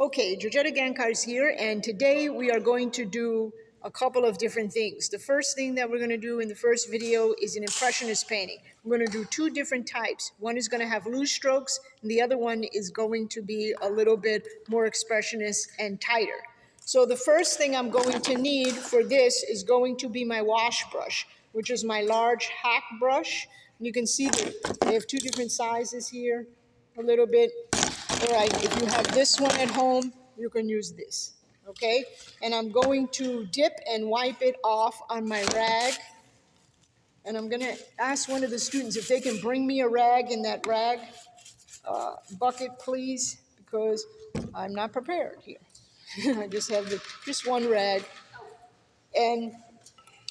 Okay, Georgetta Gankar is here, and today we are going to do a couple of different things. The first thing that we're going to do in the first video is an Impressionist painting. We're going to do two different types. One is going to have loose strokes, and the other one is going to be a little bit more Expressionist and tighter. So the first thing I'm going to need for this is going to be my wash brush, which is my large hack brush. And you can see that they have two different sizes here, a little bit. All right, if you have this one at home, you can use this, okay? And I'm going to dip and wipe it off on my rag. And I'm gonna ask one of the students if they can bring me a rag in that rag bucket, please, because I'm not prepared here. I just have just one rag. And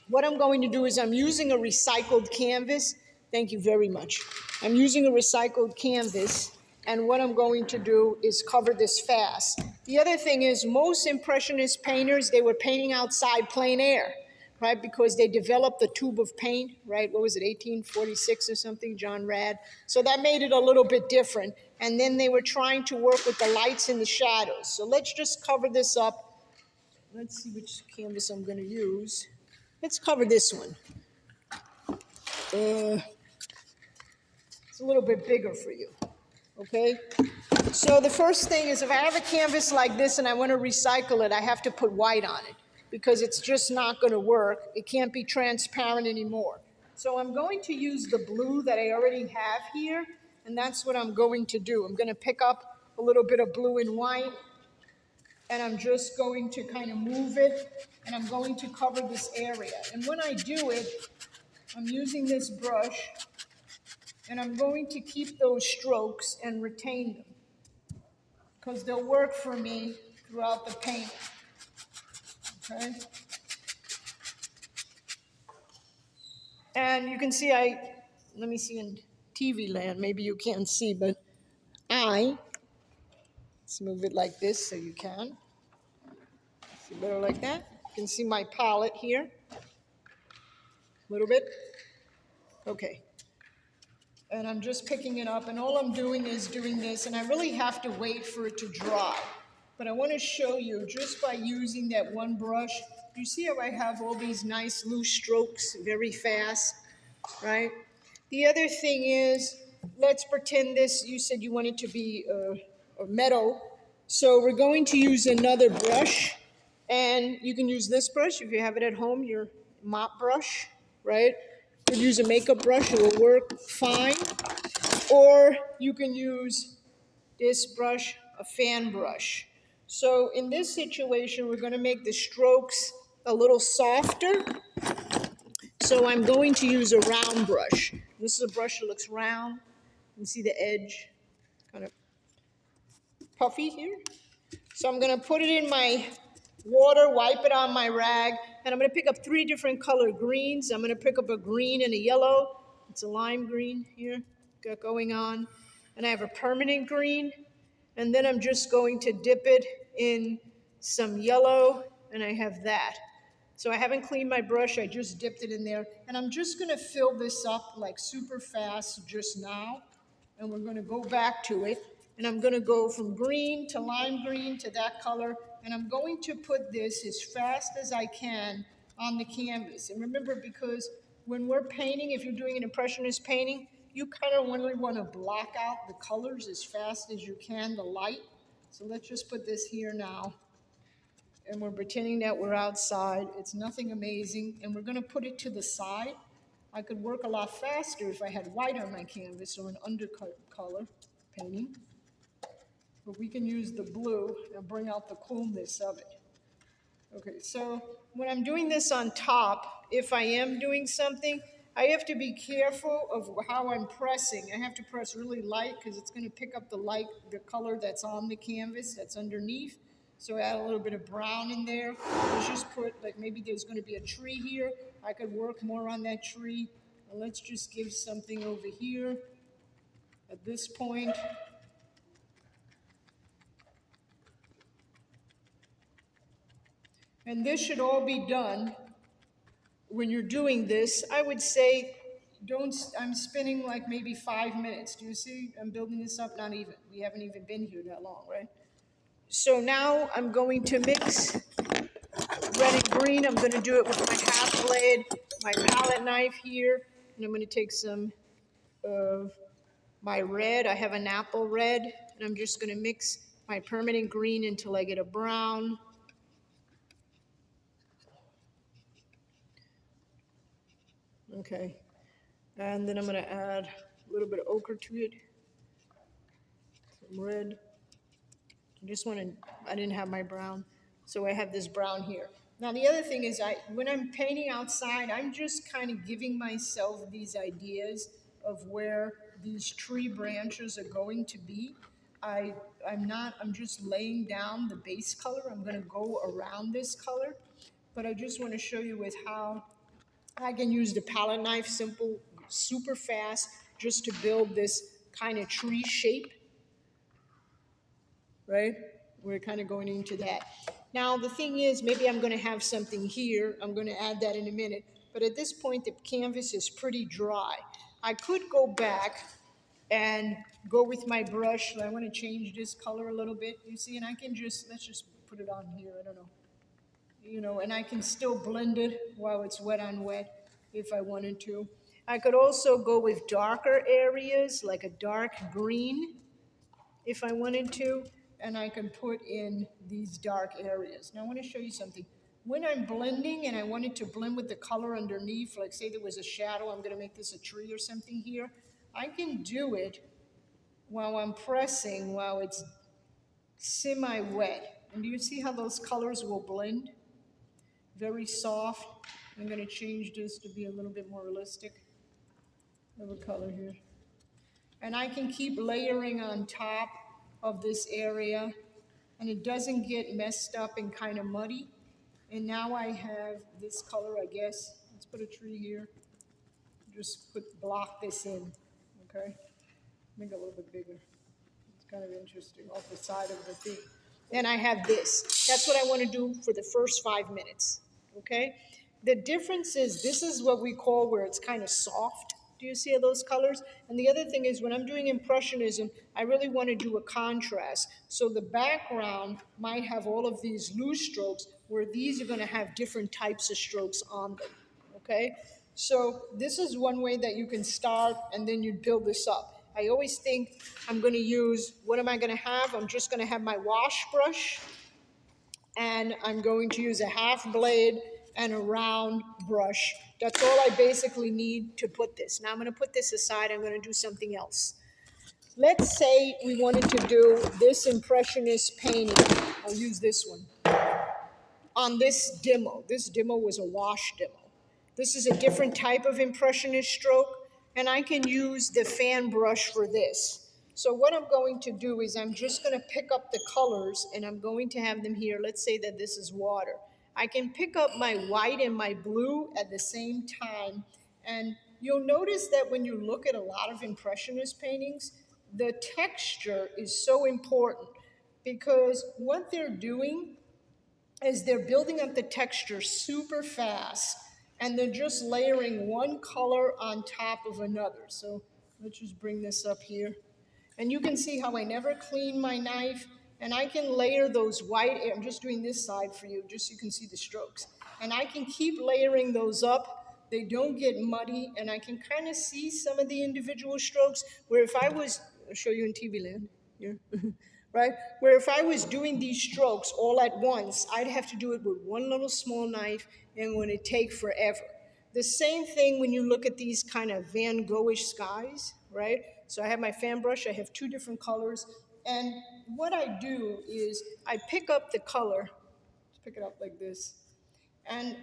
what I'm going to do is I'm using a recycled canvas. Thank you very much. I'm using a recycled canvas. And what I'm going to do is cover this fast. The other thing is most Impressionist painters, they were painting outside plein air, right? Because they developed the tube of paint, right? What was it, 1846 or something, John Rad? So that made it a little bit different. And then they were trying to work with the lights and the shadows. So let's just cover this up. Let's see which canvas I'm going to use. Let's cover this one. It's a little bit bigger for you. Okay, so the first thing is if I have a canvas like this and I want to recycle it, I have to put white on it because it's just not going to work. It can't be transparent anymore. So I'm going to use the blue that I already have here, and that's what I'm going to do. I'm going to pick up a little bit of blue and white, and I'm just going to kind of move it, and I'm going to cover this area. And when I do it, I'm using this brush, and I'm going to keep those strokes and retain them because they'll work for me throughout the painting, okay? And you can see let me see in TV land, maybe you can't see, but let's move it like this so you can. See better like that? You can see my palette here, a little bit. Okay. And I'm just picking it up, and all I'm doing is doing this, and I really have to wait for it to dry. But I want to show you, just by using that one brush, you see how I have all these nice loose strokes very fast, right? The other thing is, let's pretend this, you said you want it to be a meadow, so we're going to use another brush, and you can use this brush if you have it at home, your mop brush, right? You could use a makeup brush, it will work fine. Or you can use this brush, a fan brush. So in this situation, we're going to make the strokes a little softer. So I'm going to use a round brush. This is a brush that looks round. You can see the edge, kind of puffy here. So I'm going to put it in my water, wipe it on my rag, and I'm going to pick up three different color greens. I'm going to pick up a green and a yellow. It's a lime green here got going on. And I have a permanent green. And then I'm just going to dip it in some yellow, and I have that. So I haven't cleaned my brush, I just dipped it in there. And I'm just going to fill this up like super fast just now. And we're going to go back to it. And I'm going to go from green to lime green to that color. And I'm going to put this as fast as I can on the canvas. And remember, because when we're painting, if you're doing an Impressionist painting, you kind of really want to block out the colors as fast as you can, the light. So let's just put this here now. And we're pretending that we're outside. It's nothing amazing. And we're going to put it to the side. I could work a lot faster if I had white on my canvas or an undercut color painting. But we can use the blue and bring out the coolness of it. Okay, so when I'm doing this on top, if I am doing something, I have to be careful of how I'm pressing. I have to press really light because it's going to pick up the color that's on the canvas that's underneath. So add a little bit of brown in there. Let's just put, like maybe there's going to be a tree here. I could work more on that tree. And let's just give something over here at this point. And this should all be done. When you're doing this, I would say, I'm spinning like maybe 5 minutes. Do you see? I'm building this up, not even. We haven't even been here that long, right? So now I'm going to mix red and green. I'm going to do it with my half blade, my palette knife here, and I'm going to take some of my red. I have an apple red, and I'm just going to mix my permanent green until I get a brown. Okay, and then I'm going to add a little bit of ochre to it, some red. I didn't have my brown, so I have this brown here. Now the other thing is, when I'm painting outside, I'm just kind of giving myself these ideas of where these tree branches are going to be. I'm just laying down the base color. I'm going to go around this color, but I just want to show you with how I can use the palette knife, simple, super fast, just to build this kind of tree shape, right? We're kind of going into that. Now, the thing is, maybe I'm going to have something here. I'm going to add that in a minute. But at this point, the canvas is pretty dry. I could go back and go with my brush. I want to change this color a little bit, you see, and I can just, let's just put it on here, I don't know. And I can still blend it while it's wet on wet if I wanted to. I could also go with darker areas, like a dark green, if I wanted to, and I can put in these dark areas. Now I want to show you something. When I'm blending and I wanted to blend with the color underneath, like say there was a shadow, I'm going to make this a tree or something here, I can do it while I'm pressing, while it's semi-wet. And do you see how those colors will blend? Very soft. I'm going to change this to be a little bit more realistic. I have a color here. And I can keep layering on top of this area, and it doesn't get messed up and kind of muddy. And now I have this color, I guess. Let's put a tree here. Just block this in, okay? Make it a little bit bigger. It's kind of interesting off the side of the thing. And I have this. That's what I want to do for the first 5 minutes, okay? The difference is this is what we call where it's kind of soft. Do you see those colors? And the other thing is when I'm doing Impressionism, I really want to do a contrast. So the background might have all of these loose strokes where these are going to have different types of strokes on them, okay? So this is one way that you can start and then you build this up. I always think I'm going to use, what am I going to have? I'm just going to have my wash brush, and I'm going to use a half blade and a round brush. That's all I basically need to put this. Now I'm going to put this aside. I'm going to do something else. Let's say we wanted to do this Impressionist painting. I'll use this one. On this demo. This demo was a wash demo. This is a different type of Impressionist stroke, and I can use the fan brush for this. So what I'm going to do is I'm just going to pick up the colors, and I'm going to have them here. Let's say that this is water. I can pick up my white and my blue at the same time, and you'll notice that when you look at a lot of Impressionist paintings, the texture is so important because what they're doing is they're building up the texture super fast, and they're just layering one color on top of another. So let's just bring this up here. And you can see how I never clean my knife, and I can layer those white, I'm just doing this side for you, just so you can see the strokes. And I can keep layering those up. They don't get muddy, and I can kind of see some of the individual strokes, where if I was, I'll show you in TV land, here. Right? Where if I was doing these strokes all at once, I'd have to do it with one little small knife, and it would take forever. The same thing when you look at these kind of Van Gogh-ish skies, right? So I have my fan brush, I have 2 different colors, and what I do is I pick up the color, let's pick it up like this, and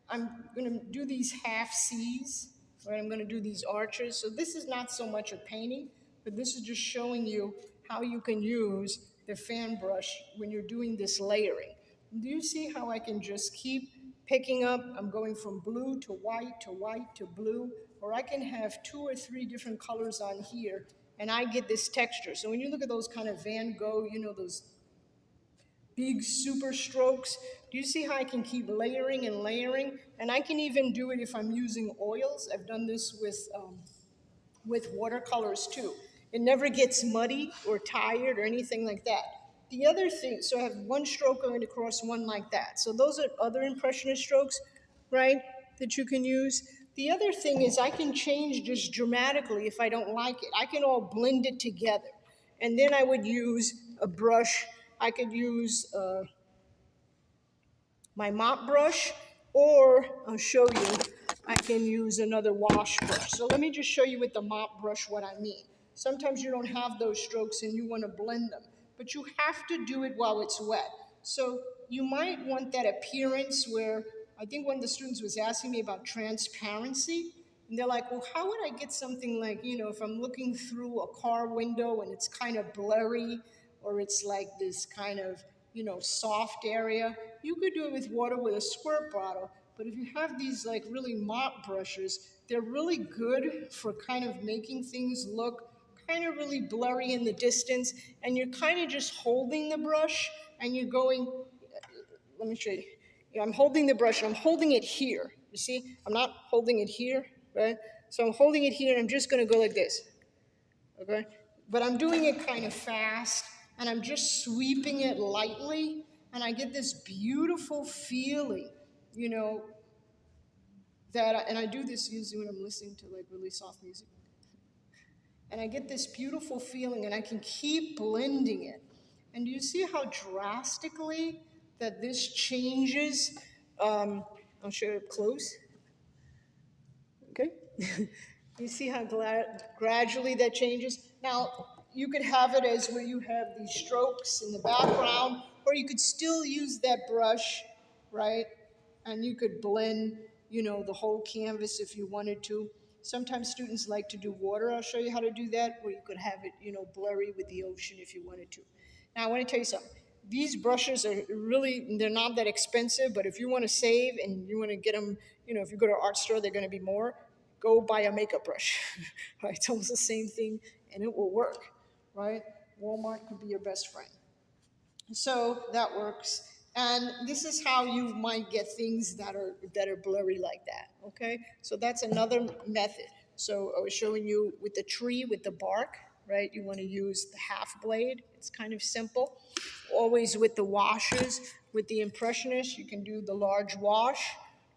I'm going to do these half C's, right? I'm going to do these arches. So this is not so much a painting, but this is just showing you how you can use the fan brush when you're doing this layering. Do you see how I can just keep picking up? I'm going from blue to white to white to blue, or I can have 2 or 3 different colors on here, and I get this texture. So when you look at those kind of Van Gogh, those big super strokes. Do you see how I can keep layering and layering? And I can even do it if I'm using oils. I've done this with watercolors too. It never gets muddy or tired or anything like that. The other thing, so I have one stroke going across, one like that. So those are other impressionist strokes, right, that you can use. The other thing is I can change this dramatically if I don't like it. I can all blend it together. And then I would use a brush. I could use my mop brush, or I'll show you, I can use another wash brush. So let me just show you with the mop brush what I mean. Sometimes you don't have those strokes and you want to blend them, but you have to do it while it's wet. So you might want that appearance where, I think one of the students was asking me about transparency, and they're like, well, how would I get something like, if I'm looking through a car window and it's kind of blurry, or it's like this kind of, soft area. You could do it with water with a squirt bottle, but if you have these like really mop brushes, they're really good for kind of making things look kind of really blurry in the distance, and you're kind of just holding the brush and you're going, let me show you. I'm holding the brush and I'm holding it here. You see, I'm not holding it here, right? So I'm holding it here and I'm just gonna go like this, okay? But I'm doing it kind of fast, and I'm just sweeping it lightly, and I get this beautiful feeling, and I do this usually when I'm listening to like really soft music. And I get this beautiful feeling, and I can keep blending it. And do you see how drastically that this changes? I'll show you up close. Okay? You see how gradually that changes? Now, you could have it as where you have these strokes in the background, or you could still use that brush, right? And you could blend, the whole canvas if you wanted to. Sometimes students like to do water. I'll show you how to do that, or you could have it, blurry with the ocean if you wanted to. Now, I want to tell you something. These brushes are really, they're not that expensive, but if you want to save and you want to get them, if you go to an art store, they're going to be more. Go buy a makeup brush, right? It's almost the same thing, and it will work, right? Walmart could be your best friend. So that works. And this is how you might get things that are blurry like that, okay? So that's another method. So I was showing you with the tree, with the bark, right? You want to use the half blade. It's kind of simple. Always with the washes. With the Impressionist, you can do the large wash,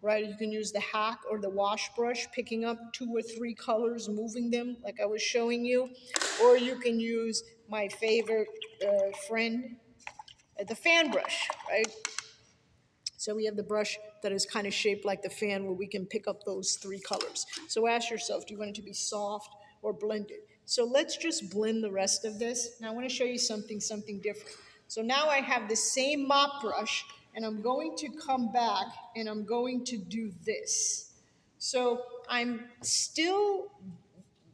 right? You can use the hack or the wash brush, picking up 2 or 3 colors, moving them like I was showing you. Or you can use my favorite friend, the fan brush, right? So we have the brush that is kind of shaped like the fan where we can pick up those 3 colors. So ask yourself, do you want it to be soft or blended? So let's just blend the rest of this. Now I want to show you something different. So now I have the same mop brush, and I'm going to come back and I'm going to do this. So I'm still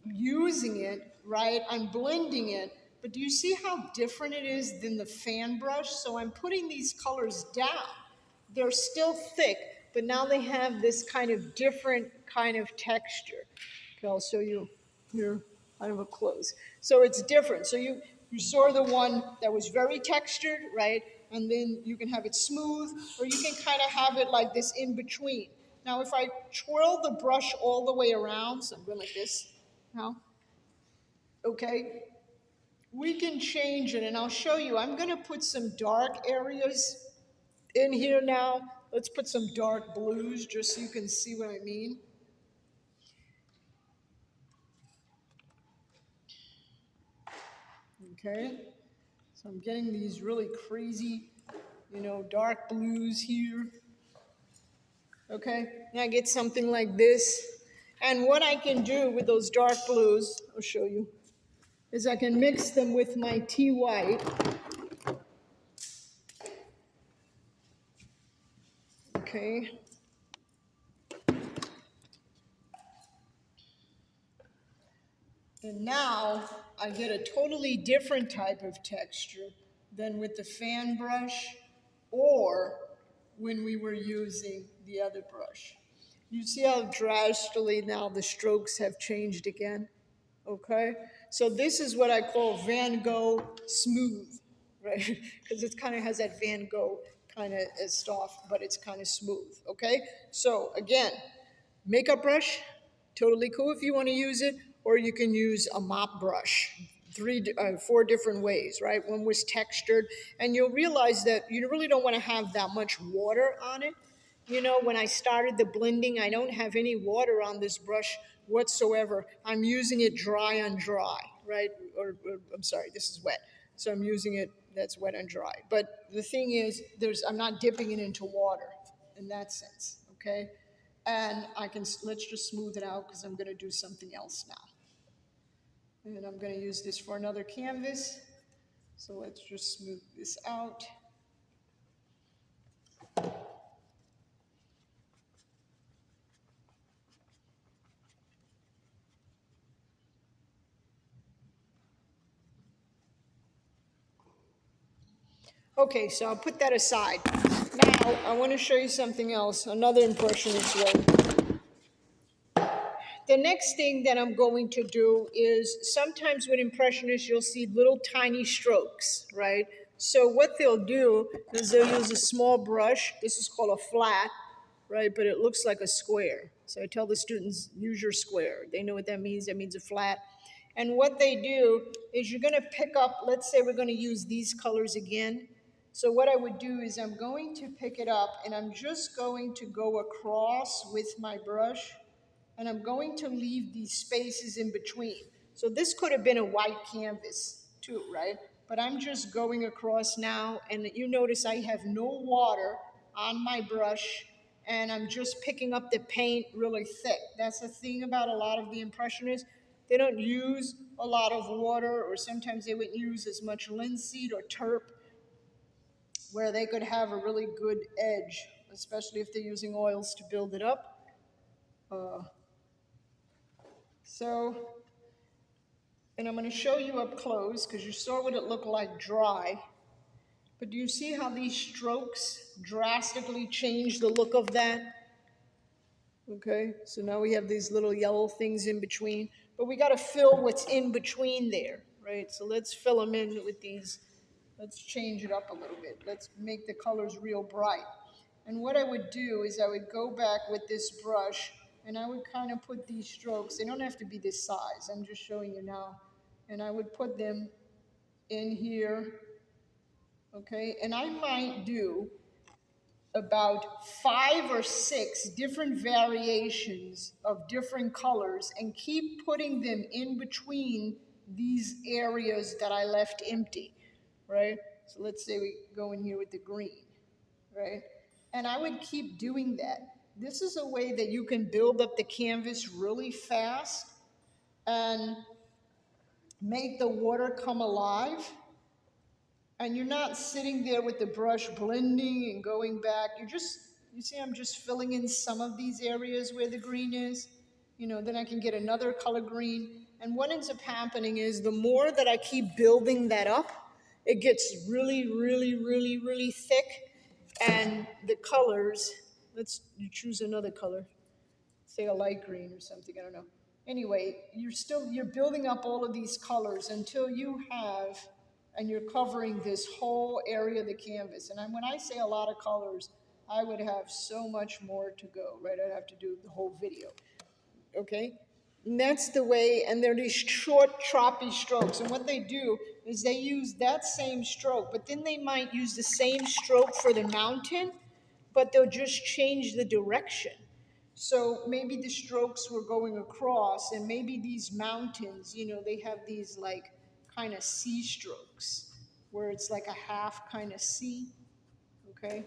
using it, right? I'm blending it, but do you see how different it is than the fan brush? So I'm putting these colors down. They're still thick, but now they have this kind of different kind of texture. Okay, I'll show you here kind of a close. So it's different. So you saw the one that was very textured, right? And then you can have it smooth, or you can kind of have it like this in between. Now, if I twirl the brush all the way around, so I'm going like this now, okay, we can change it, and I'll show you. I'm going to put some dark areas in here now. Let's put some dark blues just so you can see what I mean. Okay, so I'm getting these really crazy, dark blues here. Okay, now I get something like this. And what I can do with those dark blues, I'll show you, is I can mix them with my tea white. Okay. And now I get a totally different type of texture than with the fan brush or when we were using the other brush. You see how drastically now the strokes have changed again? Okay? So this is what I call Van Gogh smooth, right? Because it kind of has that Van Gogh kind of soft, but it's kind of smooth, okay? So again, makeup brush, totally cool if you want to use it, or you can use a mop brush, four different ways, right? One was textured, and you'll realize that you really don't want to have that much water on it. You know, when I started the blending, I don't have any water on this brush whatsoever. I'm using it dry on dry, right? Or I'm sorry, this is wet. So I'm using it that's wet and dry. But the thing is, I'm not dipping it into water in that sense, okay? And let's just smooth it out because I'm going to do something else now. And I'm going to use this for another canvas. So let's just smooth this out. Okay, so I'll put that aside. Now, I want to show you something else, another impressionist way. The next thing that I'm going to do is sometimes with impressionists you'll see little tiny strokes, right? So what they'll do is they'll use a small brush. This is called a flat, right? But it looks like a square. So I tell the students, use your square. They know what that means. That means a flat. And what they do is you're going to pick up, let's say we're going to use these colors again. So what I would do is I'm going to pick it up and I'm just going to go across with my brush and I'm going to leave these spaces in between. So this could have been a white canvas too, right? But I'm just going across now, and you notice I have no water on my brush, and I'm just picking up the paint really thick. That's the thing about a lot of the Impressionists. They don't use a lot of water, or sometimes they wouldn't use as much linseed or turp, where they could have a really good edge, especially if they're using oils to build it up. So, and I'm going to show you up close because you saw what it looked like dry. But do you see how these strokes drastically change the look of that? Okay, so now we have these little yellow things in between, but we got to fill what's in between there, right? So let's fill them in with these. Let's change it up a little bit. Let's make the colors real bright. And what I would do is I would go back with this brush and I would kind of put these strokes. They don't have to be this size. I'm just showing you now. And I would put them in here, okay? And I might do about 5 or 6 different variations of different colors and keep putting them in between these areas that I left empty, right? So let's say we go in here with the green, right? And I would keep doing that. This is a way that you can build up the canvas really fast and make the water come alive. And you're not sitting there with the brush blending and going back. You see, I'm just filling in some of these areas where the green is. You know, then I can get another color green. And what ends up happening is the more that I keep building that up, it gets really, really, really, really thick. And the colors, you choose another color, say a light green or something, I don't know. Anyway, you're building up all of these colors until you have, and you're covering this whole area of the canvas. And when I say a lot of colors, I would have so much more to go, right? I'd have to do the whole video, okay? And that's the way, and they're these short, choppy strokes. And what they do is they use that same stroke, but then they might use the same stroke for the mountain, but they'll just change the direction. So maybe the strokes were going across, and maybe these mountains, you know, they have these like kind of C strokes, where it's like a half kind of C, okay,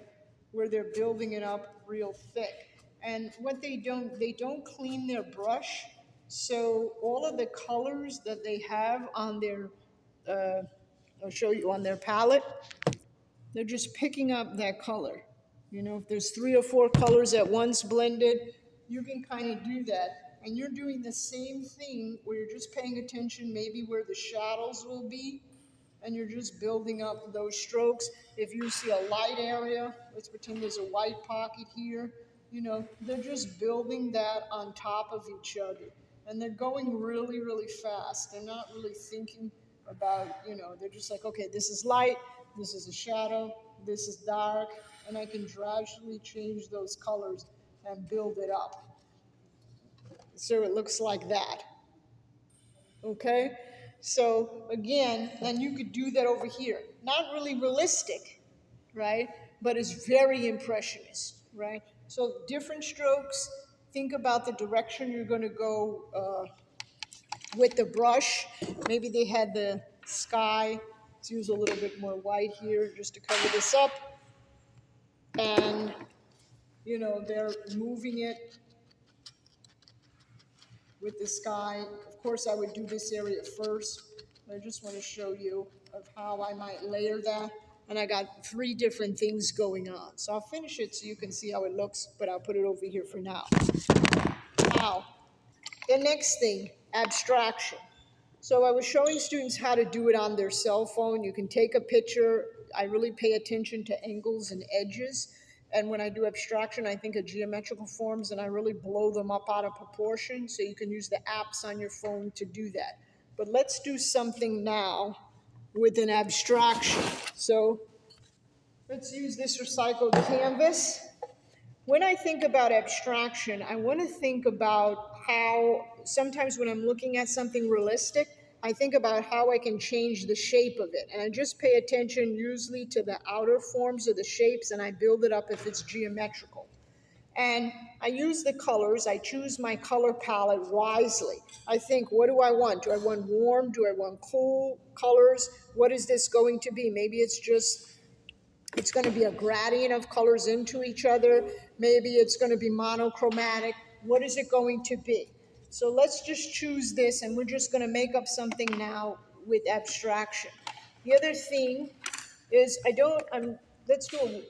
where they're building it up real thick. And what they don't clean their brush, so all of the colors that they have on their, I'll show you on their palette, they're just picking up that color. You know, if there's 3 or 4 colors at once blended, you can kind of do that. And you're doing the same thing where you're just paying attention maybe where the shadows will be, and you're just building up those strokes. If you see a light area, let's pretend there's a white pocket here, you know, they're just building that on top of each other. And they're going really, really fast. They're not really thinking about, you know, they're just like, okay, this is light, this is a shadow, this is dark, and I can gradually change those colors and build it up. So it looks like that. Okay? So again, and you could do that over here. Not really realistic, right? But it's very impressionist, right? So different strokes. Think about the direction you're going to go with the brush. Maybe they had the sky. Let's use a little bit more white here just to cover this up. And, you know, they're moving it with the sky. Of course, I would do this area first. I just want to show you of how I might layer that. And I got 3 different things going on. So I'll finish it so you can see how it looks, but I'll put it over here for now. Now, the next thing, abstraction. So I was showing students how to do it on their cell phone. You can take a picture. I really pay attention to angles and edges. And when I do abstraction, I think of geometrical forms, and I really blow them up out of proportion. So you can use the apps on your phone to do that. But let's do something now with an abstraction. So let's use this recycled canvas. When I think about abstraction, I want to think about how sometimes when I'm looking at something realistic, I think about how I can change the shape of it. And I just pay attention usually to the outer forms of the shapes, and I build it up if it's geometrical. And I use the colors. I choose my color palette wisely. I think, what do I want? Do I want warm? Do I want cool colors? What is this going to be? Maybe it's going to be a gradient of colors into each other. Maybe it's going to be monochromatic. What is it going to be? So let's just choose this, and we're just going to make up something now with abstraction. The other thing is let's do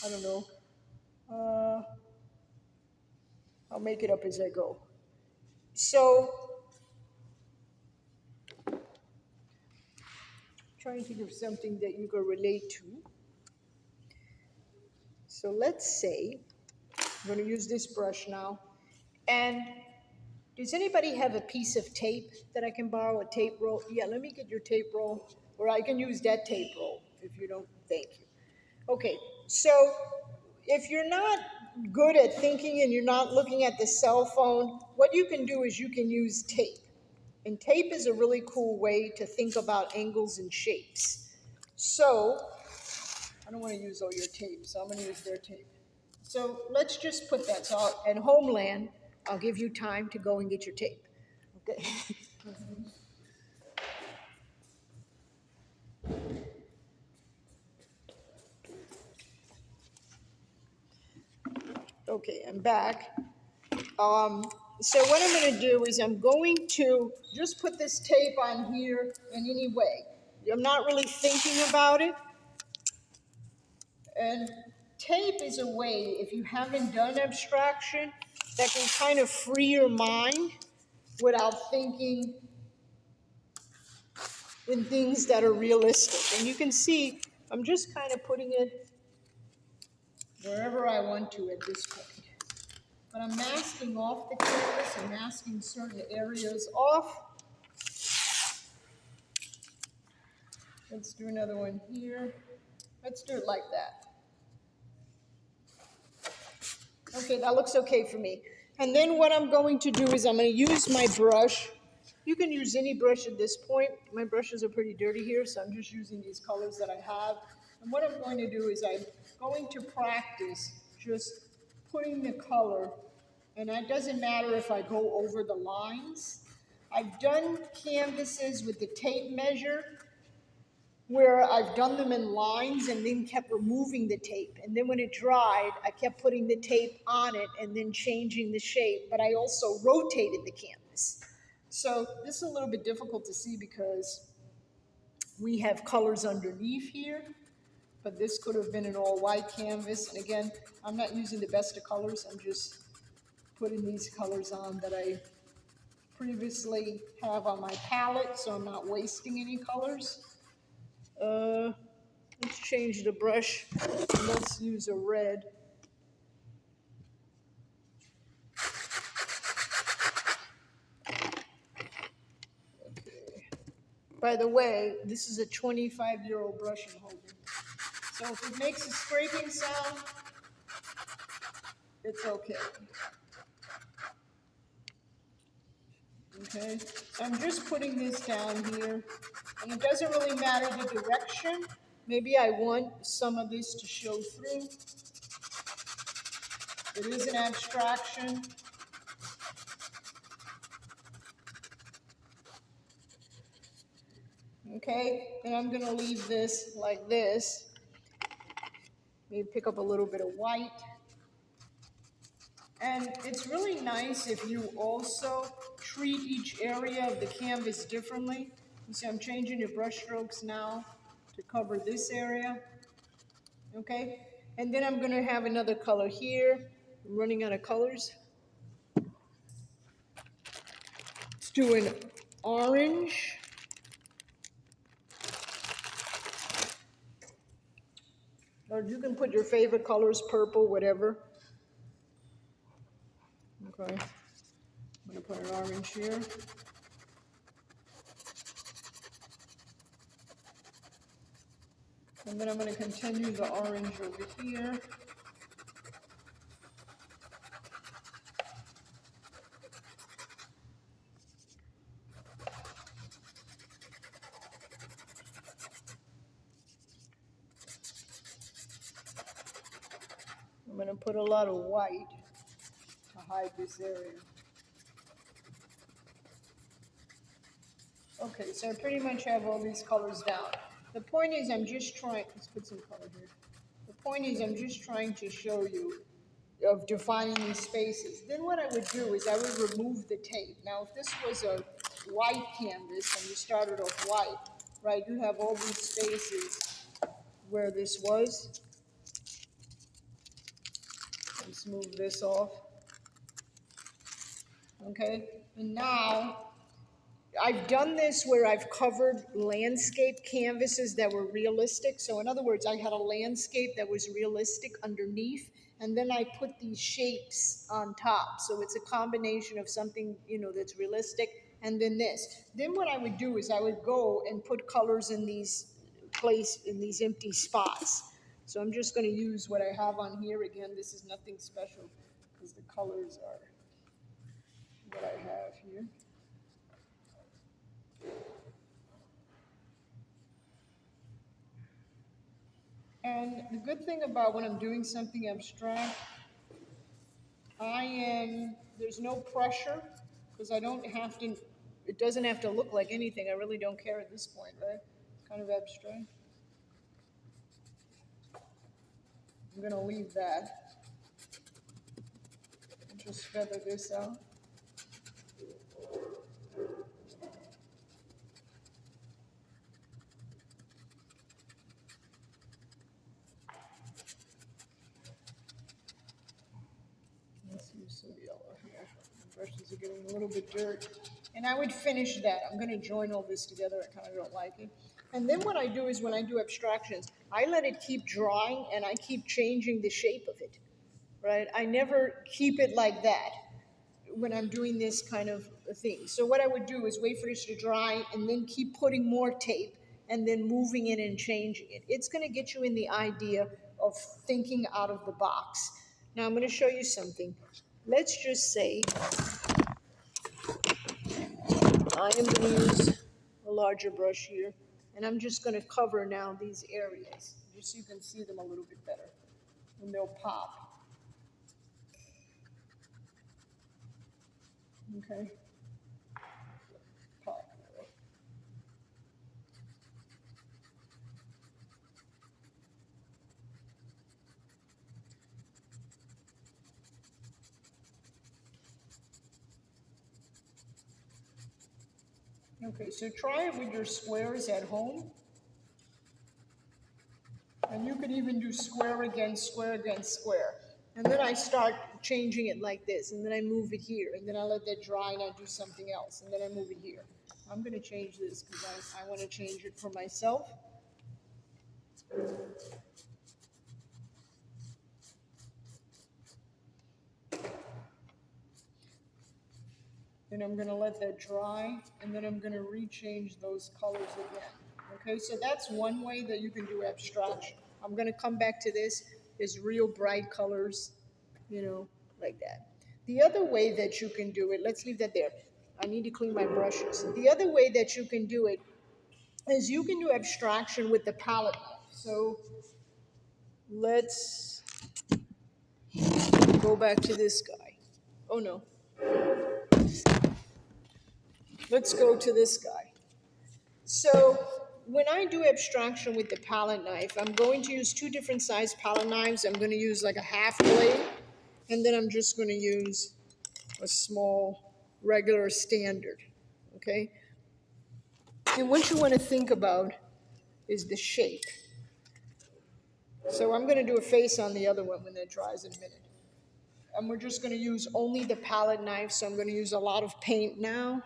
I don't know. I'll make it up as I go. So, trying to think of something that you can relate to. So let's say, I'm going to use this brush now. And does anybody have a piece of tape that I can borrow, a tape roll? Yeah, let me get your tape roll, or I can use that tape roll if you don't, thank you. Okay, so if you're not good at thinking and you're not looking at the cell phone, what you can do is you can use tape. And tape is a really cool way to think about angles and shapes. So, I don't want to use all your tape, so I'm going to use their tape. So let's just put that. So at Homeland, I'll give you time to go and get your tape. Okay. Okay, I'm back. So what I'm going to do is I'm going to just put this tape on here in any way. I'm not really thinking about it. And tape is a way, if you haven't done abstraction, that can kind of free your mind without thinking in things that are realistic. And you can see, I'm just kind of putting it wherever I want to at this point. But I'm masking off the canvas and masking certain areas off. Let's do another one here. Let's do it like that. Okay, that looks okay for me. And then what I'm going to do is I'm going to use my brush. You can use any brush at this point. My brushes are pretty dirty here, so I'm just using these colors that I have. And what I'm going to do is I'm going to practice just putting the color, and it doesn't matter if I go over the lines. I've done canvases with the tape measure where I've done them in lines and then kept removing the tape. And then when it dried, I kept putting the tape on it and then changing the shape, but I also rotated the canvas. So this is a little bit difficult to see because we have colors underneath here, but this could have been an all white canvas. And again, I'm not using the best of colors. I'm just putting these colors on that I previously have on my palette, so I'm not wasting any colors. Let's change the brush. Let's use a red. Okay. By the way, this is a 25-year-old brush I'm holding. So if it makes a scraping sound, it's okay. Okay, so I'm just putting this down here, and it doesn't really matter the direction. Maybe I want some of this to show through. It is an abstraction. Okay, and I'm gonna leave this like this. Maybe pick up a little bit of white. And it's really nice if you also treat each area of the canvas differently. You see I'm changing the brush strokes now to cover this area. Okay, and then I'm gonna have another color here. I'm running out of colors. Let's do an orange. Or you can put your favorite colors, purple, whatever. Okay, I'm gonna put an orange here. And then I'm gonna continue the orange over here. I'm going to put a lot of white to hide this area. Okay, so I pretty much have all these colors down. The point is I'm just trying, let's put some color here. The point is I'm just trying to show you of defining these spaces. Then what I would do is I would remove the tape. Now if this was a white canvas and you started off white, right, you have all these spaces where this was. Let's move this off. Okay, and now I've done this where I've covered landscape canvases that were realistic. So in other words, I had a landscape that was realistic underneath, and then I put these shapes on top. So it's a combination of something, you know, that's realistic and then this. Then what I would do is I would go and put colors in these empty spots. So I'm just going to use what I have on here. Again, this is nothing special because the colors are what I have here. And the good thing about when I'm doing something abstract, there's no pressure because I don't have to, it doesn't have to look like anything. I really don't care at this point, right? It's kind of abstract. I'm going to leave that and just feather this out. Let's use some yellow here. The brushes are getting a little bit dirty. And I would finish that. I'm going to join all this together. I kind of don't like it. And then what I do is when I do abstractions, I let it keep drying and I keep changing the shape of it, right? I never keep it like that when I'm doing this kind of a thing. So what I would do is wait for this to dry and then keep putting more tape and then moving it and changing it. It's going to get you in the idea of thinking out of the box. Now I'm going to show you something. Let's just say I am going to use a larger brush here, and I'm just going to cover now these areas, just so you can see them a little bit better, and they'll pop. Okay? Pop. Okay, so try it with your squares at home. And you could even do square against square against square. And then I start changing it like this, and then I move it here, and then I let that dry and I do something else, and then I move it here. I'm going to change this because I want to change it for myself. Then I'm going to let that dry, and then I'm going to rechange those colors again. Okay, so that's one way that you can do abstraction. I'm going to come back to this. There's real bright colors, you know, like that. The other way that you can do it, let's leave that there. I need to clean my brushes. The other way that you can do it is you can do abstraction with the palette knife. So let's go back to this guy. Oh no. Let's go to this guy. So when I do abstraction with the palette knife, I'm going to use two different size palette knives. I'm going to use like a half blade, and then I'm just going to use a small, regular standard, okay? And what you want to think about is the shape. So I'm going to do a face on the other one when it dries in a minute. And we're just going to use only the palette knife, so I'm going to use a lot of paint now.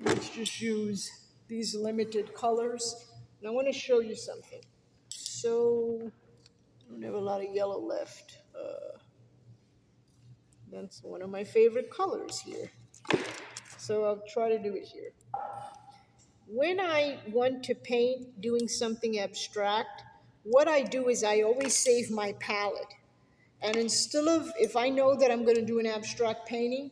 Let's just use these limited colors. And I want to show you something. So, I don't have a lot of yellow left. That's one of my favorite colors here. So I'll try to do it here. When I want to paint doing something abstract, what I do is I always save my palette. And instead of, if I know that I'm going to do an abstract painting,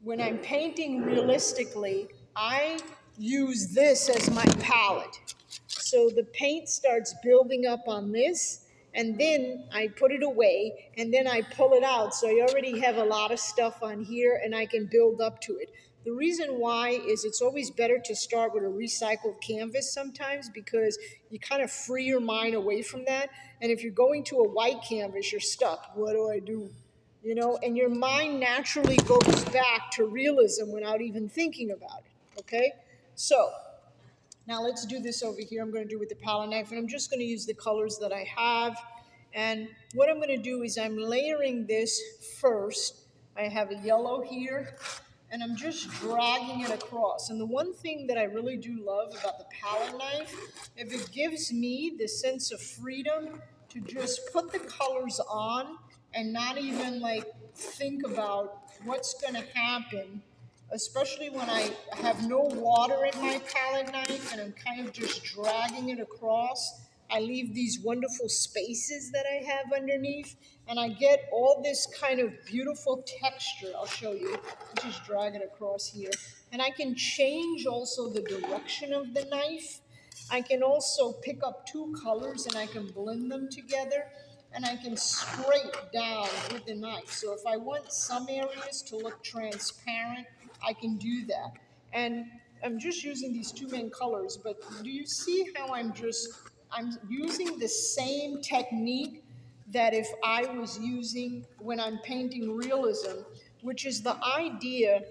when I'm painting realistically, I use this as my palette. So the paint starts building up on this, and then I put it away, and then I pull it out. So I already have a lot of stuff on here, and I can build up to it. The reason why is it's always better to start with a recycled canvas sometimes, because you kind of free your mind away from that. And if you're going to a white canvas, you're stuck. What do I do? You know, and your mind naturally goes back to realism without even thinking about it, okay? So now let's do this over here. I'm going to do with the palette knife, and I'm just going to use the colors that I have. And what I'm going to do is I'm layering this first. I have a yellow here, and I'm just dragging it across. And the one thing that I really do love about the palette knife, if it gives me the sense of freedom to just put the colors on and not even like think about what's going to happen, especially when I have no water in my palette knife and I'm kind of just dragging it across. I leave these wonderful spaces that I have underneath, and I get all this kind of beautiful texture. I'll show you. Just drag it across here. And I can change also the direction of the knife. I can also pick up two colors and I can blend them together, and I can scrape down with the knife. So if I want some areas to look transparent, I can do that. And I'm just using these two main colors, but do you see how I'm using the same technique that if I was using when I'm painting realism, which is the idea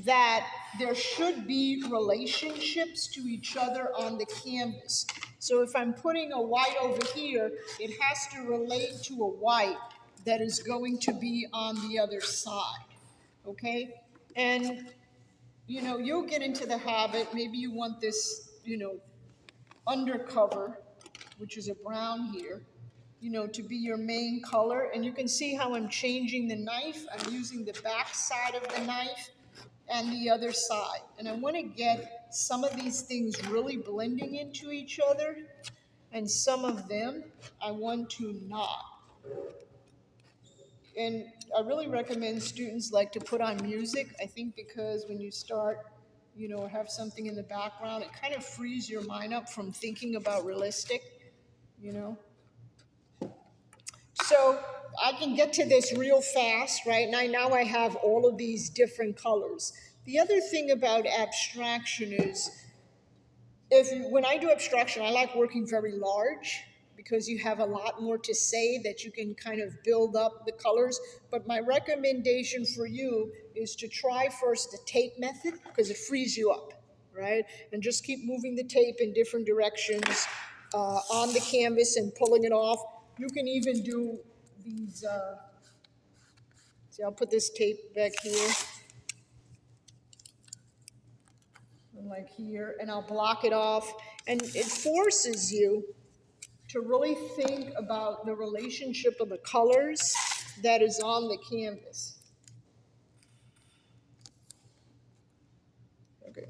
that there should be relationships to each other on the canvas. So if I'm putting a white over here, it has to relate to a white that is going to be on the other side, okay? And, you know, you'll get into the habit, maybe you want this, you know, undercover, which is a brown here, you know, to be your main color. And you can see how I'm changing the knife. I'm using the back side of the knife and the other side. And I want to get some of these things really blending into each other, and some of them I want to not. And I really recommend students like to put on music, I think, because when you start, you know, have something in the background, it kind of frees your mind up from thinking about realistic, you know. So I can get to this real fast, right? And now I have all of these different colors. The other thing about abstraction is, when I do abstraction, I like working very large because you have a lot more to say that you can kind of build up the colors. But my recommendation for you is to try first the tape method, because it frees you up, right? And just keep moving the tape in different directions on the canvas and pulling it off. You can even do these, see, I'll put this tape back here. Like here, and I'll block it off. And it forces you to really think about the relationship of the colors that is on the canvas. Okay.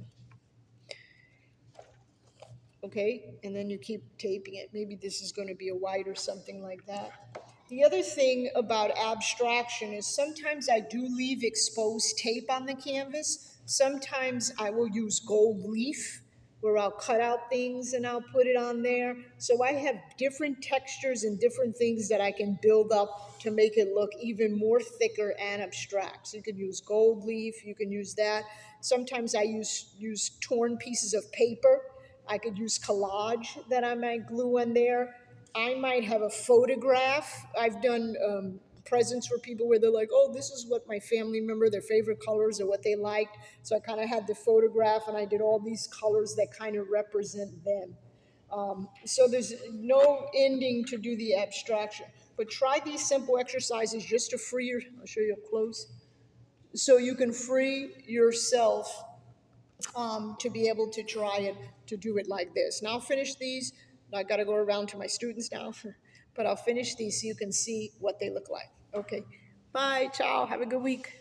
Okay, and then you keep taping it. Maybe this is going to be a white or something like that. The other thing about abstraction is sometimes I do leave exposed tape on the canvas. Sometimes I will use gold leaf where I'll cut out things and I'll put it on there. So I have different textures and different things that I can build up to make it look even more thicker and abstract. So you can use gold leaf, you can use that. Sometimes I use torn pieces of paper. I could use collage that I might glue in there. I might have a photograph. I've done presents for people where they're like, oh, this is what my family member, their favorite colors or what they liked. So I kind of had the photograph and I did all these colors that kind of represent them. So there's no ending to do the abstraction. But try these simple exercises just to free your, I'll show you up close, so you can free yourself to be able to try it, to do it like this. Now I'll finish these. I got to go around to my students now, but I'll finish these so you can see what they look like. Okay, bye, ciao, have a good week.